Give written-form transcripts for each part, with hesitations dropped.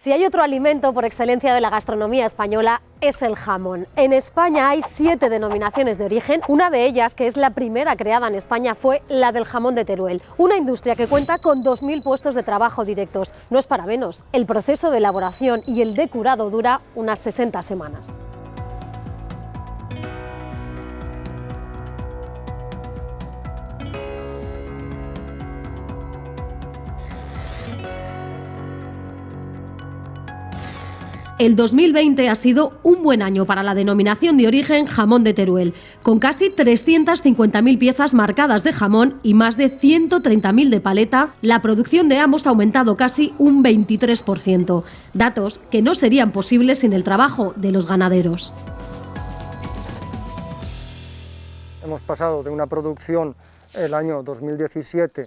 Si hay otro alimento por excelencia de la gastronomía española, es el jamón. En España hay 7 denominaciones de origen. Una de ellas, que es la primera creada en España, fue la del jamón de Teruel. Una industria que cuenta con 2000 puestos de trabajo directos. No es para menos. El proceso de elaboración y el de curado dura unas 60 semanas. El 2020 ha sido un buen año para la denominación de origen jamón de Teruel, con casi 350.000 piezas marcadas de jamón y más de 130.000 de paleta. La producción de ambos ha aumentado casi un 23%, datos que no serían posibles sin el trabajo de los ganaderos. Hemos pasado de una producción el año 2017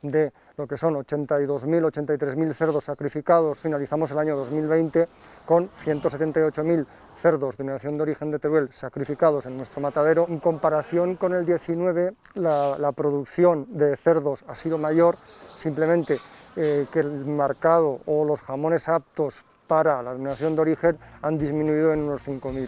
de lo que son 82.000, 83.000 cerdos sacrificados. Finalizamos el año 2020 con 178.000 cerdos de denominación de origen de Teruel sacrificados en nuestro matadero. En comparación con el 19, la producción de cerdos ha sido mayor, simplemente que el mercado o los jamones aptos para la denominación de origen han disminuido en unos 5.000.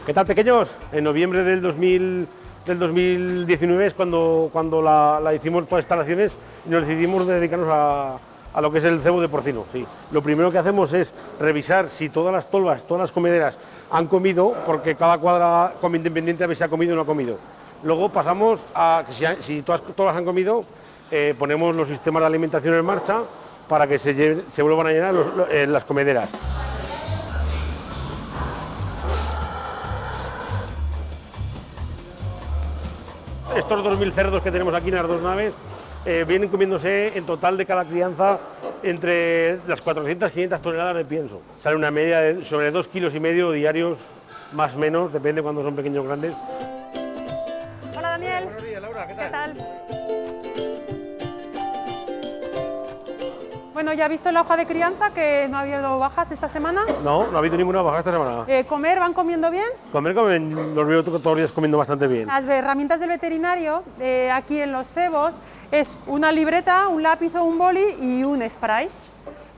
¿Qué tal, pequeños? En noviembre del 2019 es cuando la hicimos por instalaciones y nos decidimos dedicarnos a lo que es el cebo de porcino. Sí. Lo primero que hacemos es revisar si todas las tolvas, todas las comederas han comido, porque cada cuadra come independiente a ver si ha comido o no ha comido. Luego pasamos a que si todas han comido, ponemos los sistemas de alimentación en marcha para que se vuelvan a llenar las comederas. Estos 2.000 cerdos que tenemos aquí en las dos naves vienen comiéndose en total de cada crianza entre las 400 y 500 toneladas de pienso. Sale una media de sobre 2,5 kilos diarios, más o menos, depende cuando son pequeños o grandes. Hola, Daniel. Buenos días, Laura, ¿qué tal? ¿Qué tal? Bueno, ya he visto en la hoja de crianza que no ha habido bajas esta semana. No ha habido ninguna baja esta semana. ¿Comer van comiendo bien? Comen, los veo todos los días comiendo bastante bien. Las herramientas del veterinario aquí en los cebos es una libreta, un lápiz o un boli y un spray.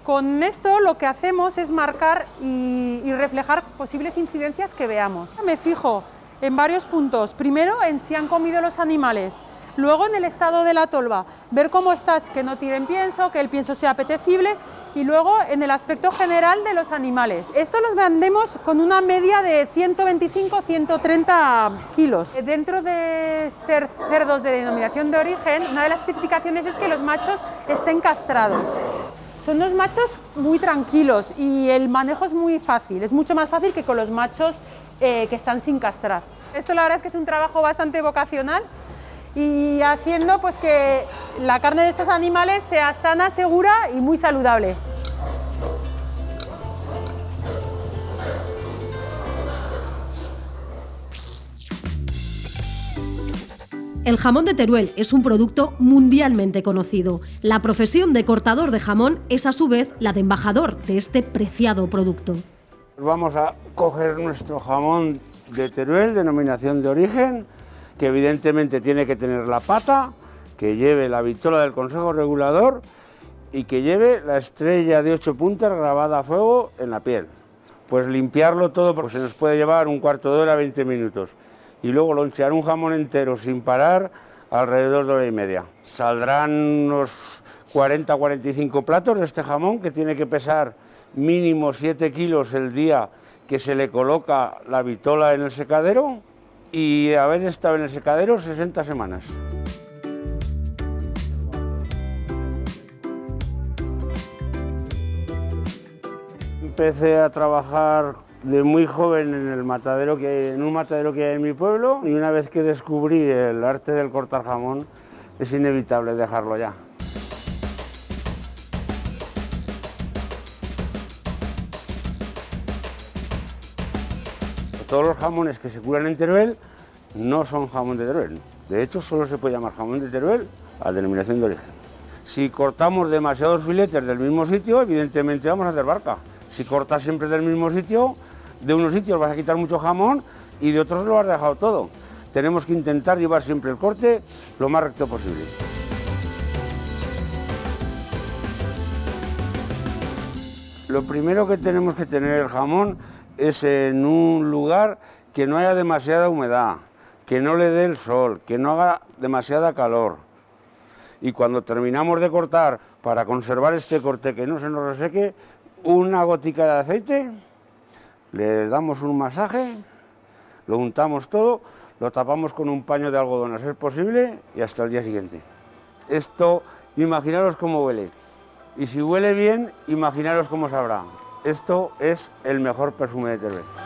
Con esto lo que hacemos es marcar y reflejar posibles incidencias que veamos. Me fijo en varios puntos. Primero, en si han comido los animales. Luego, en el estado de la tolva, ver cómo estás, que no tiren pienso, que el pienso sea apetecible, y luego en el aspecto general de los animales. Esto los vendemos con una media de 125-130 kilos. Dentro de ser cerdos de denominación de origen, una de las especificaciones es que los machos estén castrados. Son unos machos muy tranquilos y el manejo es muy fácil, es mucho más fácil que con los machos que están sin castrar. Esto la verdad es que es un trabajo bastante vocacional, y haciendo pues que la carne de estos animales sea sana, segura y muy saludable. El jamón de Teruel es un producto mundialmente conocido. La profesión de cortador de jamón es a su vez la de embajador de este preciado producto. Vamos a coger nuestro jamón de Teruel, denominación de origen, que evidentemente tiene que tener la pata, que lleve la vitola del Consejo Regulador y que lleve la estrella de 8 puntas grabada a fuego en la piel. Pues limpiarlo todo, porque se nos puede llevar un cuarto de hora, 20 minutos. Y luego lonchear un jamón entero sin parar alrededor de 1 hora y media. Saldrán unos 40-45 platos de este jamón, que tiene que pesar mínimo 7 kilos el día que se le coloca la vitola en el secadero, y haber estado en el secadero 60 semanas. Empecé a trabajar de muy joven en un matadero que hay en mi pueblo, y una vez que descubrí el arte del cortar jamón, es inevitable dejarlo ya. Todos los jamones que se curan en Teruel no son jamón de Teruel. De hecho, solo se puede llamar jamón de Teruel a denominación de origen. Si cortamos demasiados filetes del mismo sitio, evidentemente vamos a hacer barca. Si cortas siempre del mismo sitio, de unos sitios vas a quitar mucho jamón y de otros lo has dejado todo. tenemos que intentar llevar siempre el corte lo más recto posible. Lo primero que tenemos que tener el jamón es en un lugar que no haya demasiada humedad, que no le dé el sol, que no haga demasiada calor. Y cuando terminamos de cortar, para conservar este corte que no se nos reseque, una gotica de aceite, le damos un masaje, lo untamos todo, lo tapamos con un paño de algodón a ser posible y hasta el día siguiente. Esto, imaginaros cómo huele. Y si huele bien, imaginaros cómo sabrá. Esto es el mejor perfume de Teruel.